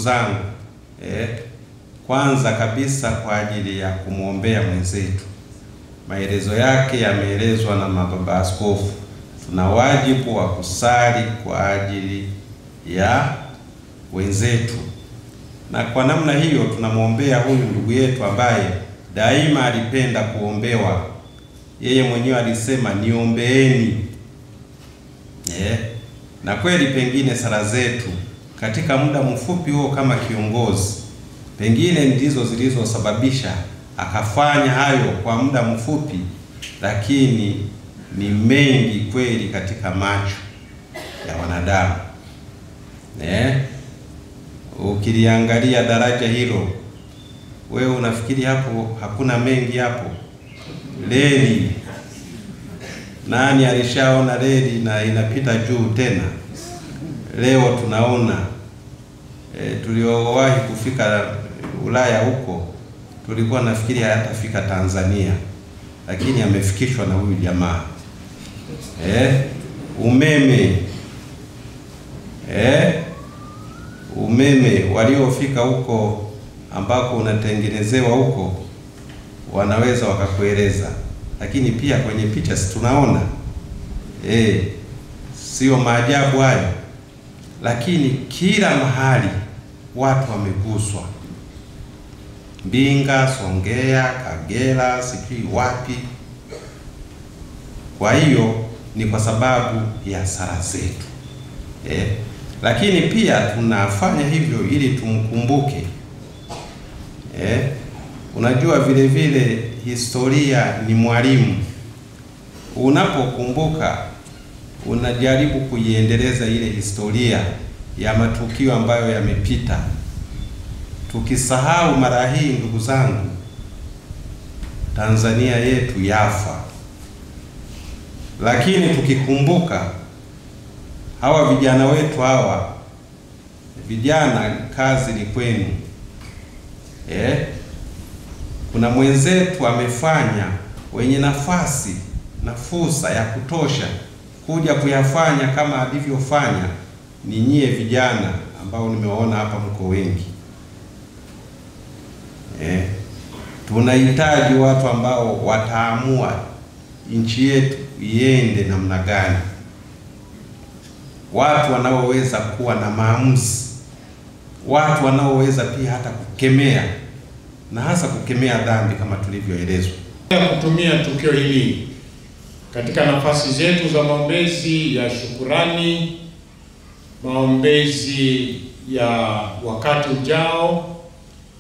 zangu, kwanza kabisa kwa ajili ya kumwombea mwenzetu. Maelezo yake yameelezwa na mababa askofu. Tuna wajibu wa kusali kwa ajili ya wenzetu, na kwa namna hiyo tunamwombea huyu ndugu yetu ambaye daima alipenda kuombewa. Yeye mwenyewe alisema niombeeni. Na kweli pengine sala zetu katika muda mfupi huo kama kiongozi pengine ndizo zilizosababisha akafanya hayo kwa muda mfupi, lakini ni mengi kweli katika macho ya wanadamu. Ukiliangalia daraja hilo, wewe unafikiri hapo hakuna mengi hapo? Reli, nani alishaona reli na inapita juu tena? Leo tunaona tuliowahi kufika Ulaya huko tulikuwa nafikiri hayatafika Tanzania, lakini amefikishwa na huyu jamaa. Umeme waliofika huko ambako unatengenezewa huko wanaweza wakakueleza, lakini pia kwenye picha si tunaona sio maajabu hayo? Lakini kila mahali watu wameguswa, Mbinga, Songea, Kagera, sijui wapi. Kwa hiyo ni kwa sababu ya sala zetu. Lakini pia tunafanya hivyo ili tumkumbuke. Unajua vile vile historia ni mwalimu. Unapokumbuka unajaribu kuiendeleza ile historia ya matukio ambayo yamepita. Tukisahau mara hii, ndugu zangu, Tanzania yetu yafa. Lakini tukikumbuka hawa vijana wetu hawa, vijana kazi ni kwenu. Kuna mwenzetu amefanya, wenye nafasi na fursa ya kutosha kuja kuyafanya kama alivyofanya ni nyie vijana ambao nimewaona hapa, mko wengi. Tunahitaji watu ambao wataamua nchi yetu iende namna gani, watu wanaoweza kuwa na maamuzi, watu wanaoweza pia hata kukemea, na hasa kukemea dhambi kama tulivyoelezwa. Kutumia tukio hili katika nafasi zetu za maombezi ya shukurani, maombezi ya wakati ujao,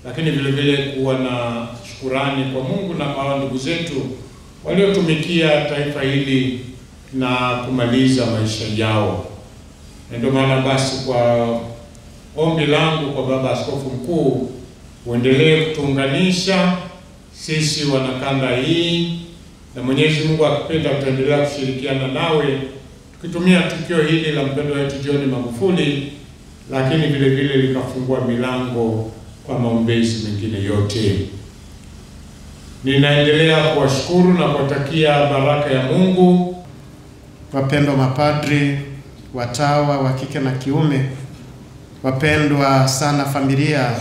lakini vile vile kuwa na shukurani kwa Mungu na kwa ndugu zetu waliotumikia taifa hili na kumaliza maisha yao. Ndio maana basi kwa ombi langu kwa Baba Askofu Mkuu, uendelee kutuunganisha sisi wanakanda hii, na Mwenyezi Mungu akipenda tutaendelea kushirikiana nawe tukitumia tukio hili la mpendwa wetu John Magufuli, lakini vile vile likafungua milango kwa maombezi mengine yote. Ninaendelea kuwashukuru na kuwatakia baraka ya Mungu. Wapendwa mapadri, watawa wa kike na kiume, wapendwa sana familia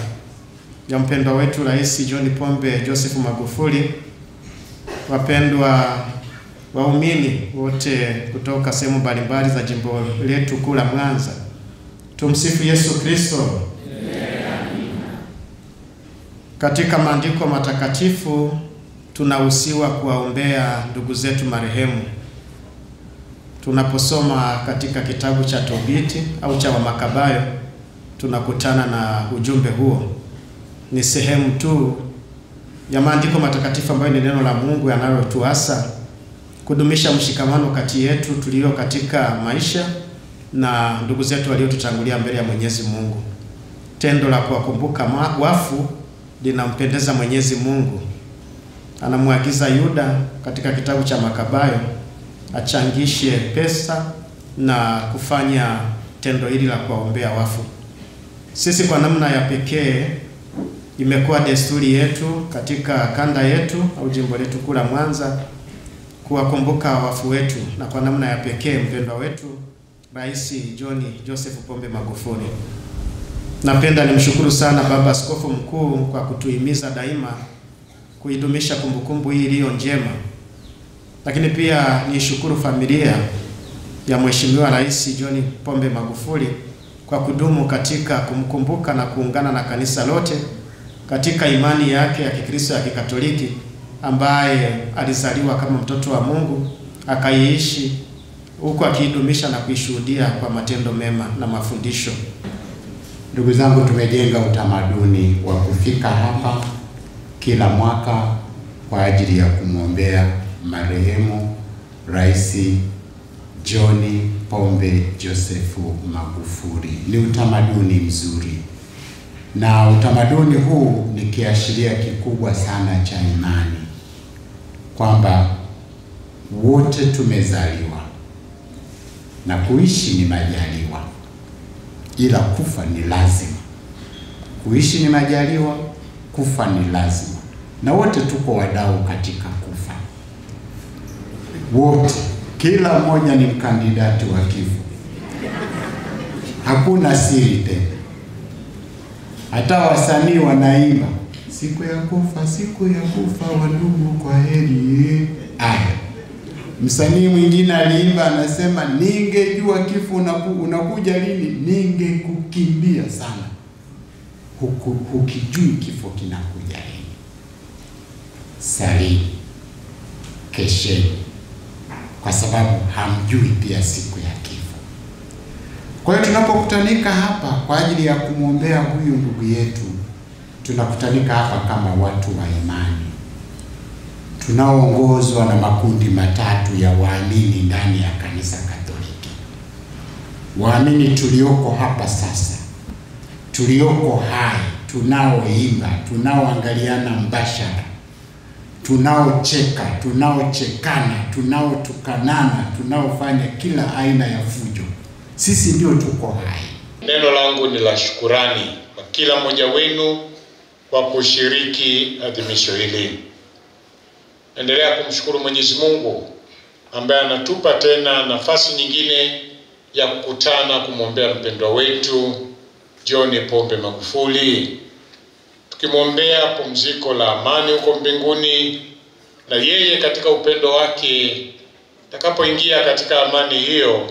ya mpendwa wetu Rais John Pombe Joseph Magufuli, wapendwa waumini wote kutoka sehemu mbalimbali za jimbo letu kuu la Mwanza. Tumsifu Yesu Kristo. Katika maandiko matakatifu tunahusiwa kuwaombea ndugu zetu marehemu. Tunaposoma katika kitabu cha Tobiti au cha Wamakabayo tunakutana na ujumbe huo. Ni sehemu tu ya maandiko matakatifu ambayo ni neno la Mungu yanayotuasa kudumisha mshikamano kati yetu tulio katika maisha na ndugu zetu waliotutangulia mbele ya Mwenyezi Mungu. Tendo la kuwakumbuka wafu linampendeza Mwenyezi Mungu. Anamwagiza Yuda katika kitabu cha Makabayo achangishe pesa na kufanya tendo hili la kuwaombea wafu. Sisi kwa namna ya pekee imekuwa desturi yetu katika kanda yetu au jimbo letu kuu la Mwanza kuwakumbuka wafu wetu, na kwa namna ya pekee mpendwa wetu Rais John Joseph Pombe Magufuli. Napenda nimshukuru sana Baba Askofu Mkuu kwa kutuhimiza daima kuidumisha kumbukumbu hii iliyo njema. Lakini pia nishukuru familia ya Mheshimiwa Rais John Pombe Magufuli kwa kudumu katika kumkumbuka na kuungana na kanisa lote katika imani yake ya Kikristo ya Kikatoliki, ambaye alizaliwa kama mtoto wa Mungu, akaiishi huku akiidumisha na kuishuhudia kwa matendo mema na mafundisho. Ndugu zangu, tumejenga utamaduni wa kufika hapa kila mwaka kwa ajili ya kumwombea marehemu Rais John Pombe Joseph Magufuli. Ni utamaduni mzuri, na utamaduni huu ni kiashiria kikubwa sana cha imani kwamba wote tumezaliwa na kuishi ni majaliwa, ila kufa ni lazima. Kuishi ni majaliwa, kufa ni lazima, na wote tuko wadau katika kufa. Wote, kila mmoja ni mkandidati wa kifo. Hakuna siri tena. Hata wasanii wanaimba siku ya kufa wandugu, kwa heri. Msanii mwingine aliimba anasema, ningejua kifo unakuja lini, ningekukimbia sana. Hukijui kifo kinakuja lini. Salini, kesheni, kwa sababu hamjui pia siku ya kifo. Kwa hiyo tunapokutanika hapa kwa ajili ya kumwombea huyu ndugu yetu, tunakutanika hapa kama watu wa imani tunaoongozwa na makundi matatu ya waamini ndani ya kanisa Katoliki. Waamini tulioko hapa sasa, tulioko hai, tunaoimba, tunaoangaliana mbashara, tunaocheka, tunaochekana, tunaotukanana, tunaofanya kila aina ya fujo. Sisi ndio tuko hai. Neno langu ni la shukurani kwa kila mmoja wenu kwa kushiriki adhimisho hili. Endelea kumshukuru Mwenyezi Mungu ambaye anatupa tena nafasi nyingine ya kukutana kumwombea mpendwa wetu John Pombe Magufuli, tukimwombea pumziko la amani huko mbinguni, na yeye katika upendo wake atakapoingia katika amani hiyo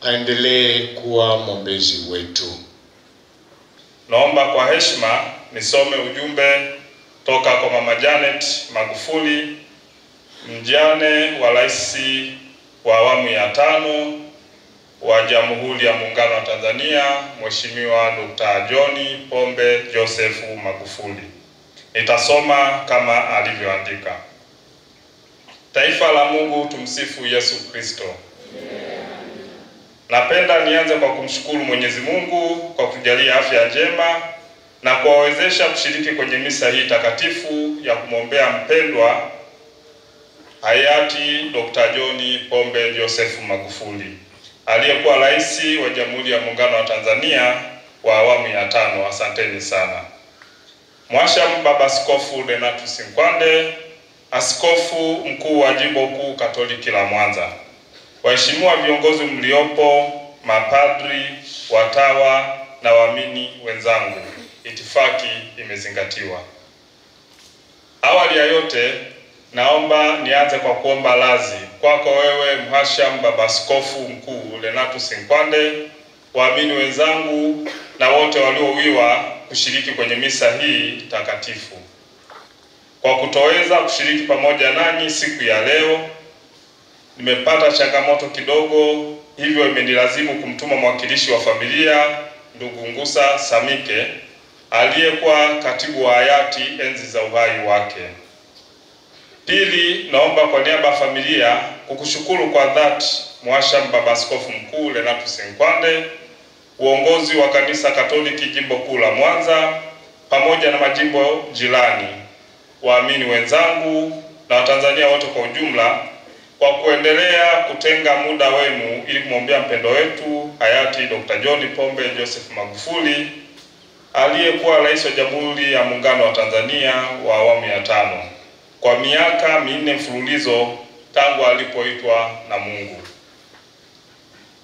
aendelee kuwa mwombezi wetu. Naomba kwa heshima nisome ujumbe toka kwa Mama Janet Magufuli, mjane wa Rais wa awamu ya 5 wa Jamhuri ya Muungano wa Tanzania, Mheshimiwa Dr. John Pombe Joseph Magufuli. Nitasoma kama alivyoandika. Taifa la Mungu, tumsifu Yesu Kristo. Napenda nianze kwa kumshukuru Mwenyezi Mungu kwa kutujalia afya njema na kuwawezesha kushiriki kwenye misa hii takatifu ya kumwombea mpendwa hayati Dr. John Pombe Joseph Magufuli, aliyekuwa rais wa Jamhuri ya Muungano wa Tanzania wa awamu ya 5. Asanteni sana. Mwashamu Baba Askofu Renatus Nkwande, Askofu Mkuu wa Jimbo Kuu Katoliki la Mwanza, waheshimiwa viongozi mliopo, mapadri, watawa na waamini wenzangu, itifaki imezingatiwa. Awali ya yote, naomba nianze kwa kuomba radhi kwako wewe Mhashamu Baba Askofu Mkuu Renatus Nkwande, waamini wenzangu na wote waliowiwa kushiriki kwenye misa hii takatifu. Kwa kutoweza kushiriki pamoja nanyi siku ya leo, nimepata changamoto kidogo, hivyo imenilazimu kumtuma mwakilishi wa familia ndugu Ngusa Samike, aliyekuwa katibu wa hayati enzi za uhai wake. Pili, naomba kwa niaba ya familia kukushukuru kwa dhati Mwashamu Baba Askofu Mkuu Renatus Nkwande, uongozi wa Kanisa Katoliki Jimbo Kuu la Mwanza pamoja na majimbo jirani, waamini wenzangu na Watanzania wote kwa ujumla, kwa kuendelea kutenga muda wenu ili kumwombea mpendo wetu hayati Dr. John Pombe Joseph Magufuli, aliyekuwa rais wa Jamhuri ya Muungano wa Tanzania wa awamu ya 5 kwa miaka 4 mfululizo tangu alipoitwa na Mungu.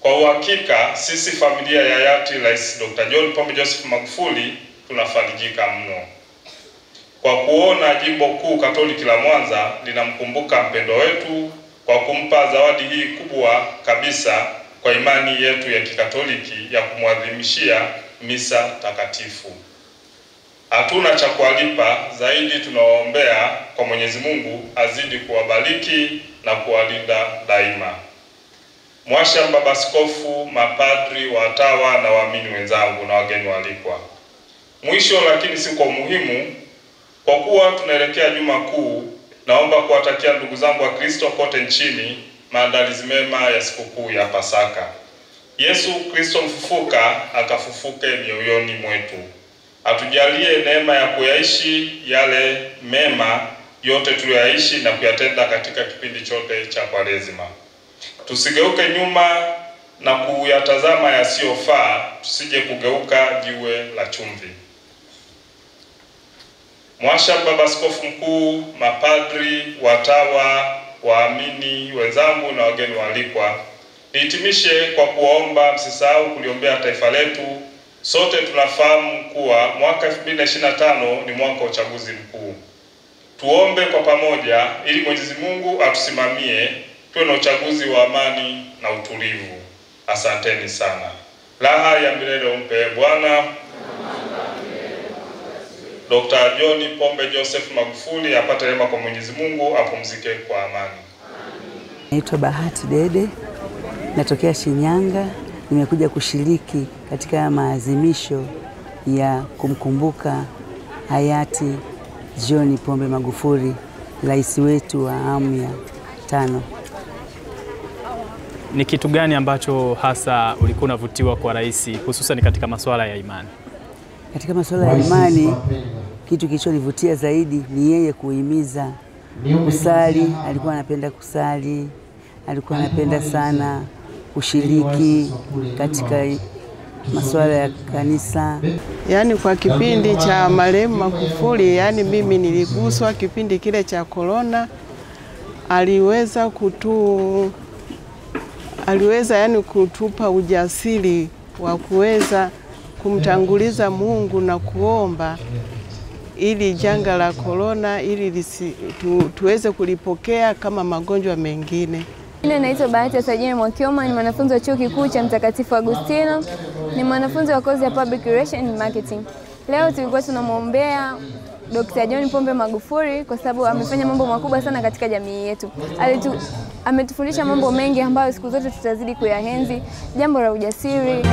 Kwa uhakika sisi familia ya hayati Rais Dr. John Pombe Joseph Magufuli tunafarijika mno kwa kuona Jimbo Kuu Katoliki la Mwanza linamkumbuka mpendo wetu kwa kumpa zawadi hii kubwa kabisa kwa imani yetu ya Kikatoliki ya kumwadhimishia misa takatifu. Hatuna cha kuwalipa zaidi, tunawaombea kwa Mwenyezi Mungu azidi kuwabariki na kuwalinda daima. Mwasham Baba Askofu, mapadri, watawa na waamini wenzangu na wageni waalikwa. Mwisho lakini si kwa umuhimu, kwa kuwa tunaelekea Juma Kuu, naomba kuwatakia ndugu zangu wa Kristo kote nchini maandalizi mema ya sikukuu ya Pasaka. Yesu Kristo mfufuka akafufuke mioyoni mwetu. Atujalie neema ya kuyaishi yale mema yote tuliyoyaishi na kuyatenda katika kipindi chote cha Kwaresima. Tusigeuke nyuma na kuyatazama yasiyofaa, tusije kugeuka jiwe la chumvi. Mwasham Baba Askofu Mkuu, mapadri, watawa, waamini wenzangu na wageni waalikwa, nihitimishe kwa kuwaomba msisahau kuliombea taifa letu. Sote tunafahamu kuwa mwaka 2025 ni mwaka wa uchaguzi mkuu. Tuombe kwa pamoja ili Mwenyezi Mungu atusimamie tuwe na uchaguzi wa amani na utulivu. Asanteni sana. Raha ya milele umpe Bwana. Dr. John Pombe Joseph Magufuli apate rehema kwa Mwenyezi Mungu, apumzike kwa amani. Naitwa Bahati Dede, natokea Shinyanga. Nimekuja kushiriki katika maadhimisho ya kumkumbuka hayati John Pombe Magufuli, rais wetu wa awamu ya 5. Ni kitu gani ambacho hasa ulikuwa unavutiwa kwa rais, hususan katika masuala ya imani? Katika masuala ya imani, kitu kilichonivutia zaidi ni yeye kuhimiza kusali. Alikuwa anapenda kusali, alikuwa anapenda sana kushiriki katika masuala ya kanisa. Yaani kwa kipindi cha marehemu Magufuli, yani mimi niliguswa kipindi kile cha corona. Aliweza yani kutupa ujasiri wa kuweza kumtanguliza Mungu na kuomba ili janga la corona ili tuweze kulipokea kama magonjwa mengine. Mimi naitwa Bahati Sajini Mwakioma, ni mwanafunzi wa Chuo Kikuu cha Mtakatifu Agustino, ni mwanafunzi wa kozi ya Public Relations and Marketing. Leo tulikuwa tunamwombea Dr. John Pombe Magufuli kwa sababu amefanya mambo makubwa sana katika jamii yetu. Ametufundisha mambo mengi ambayo siku zote tutazidi kuyaenzi, jambo la ujasiri.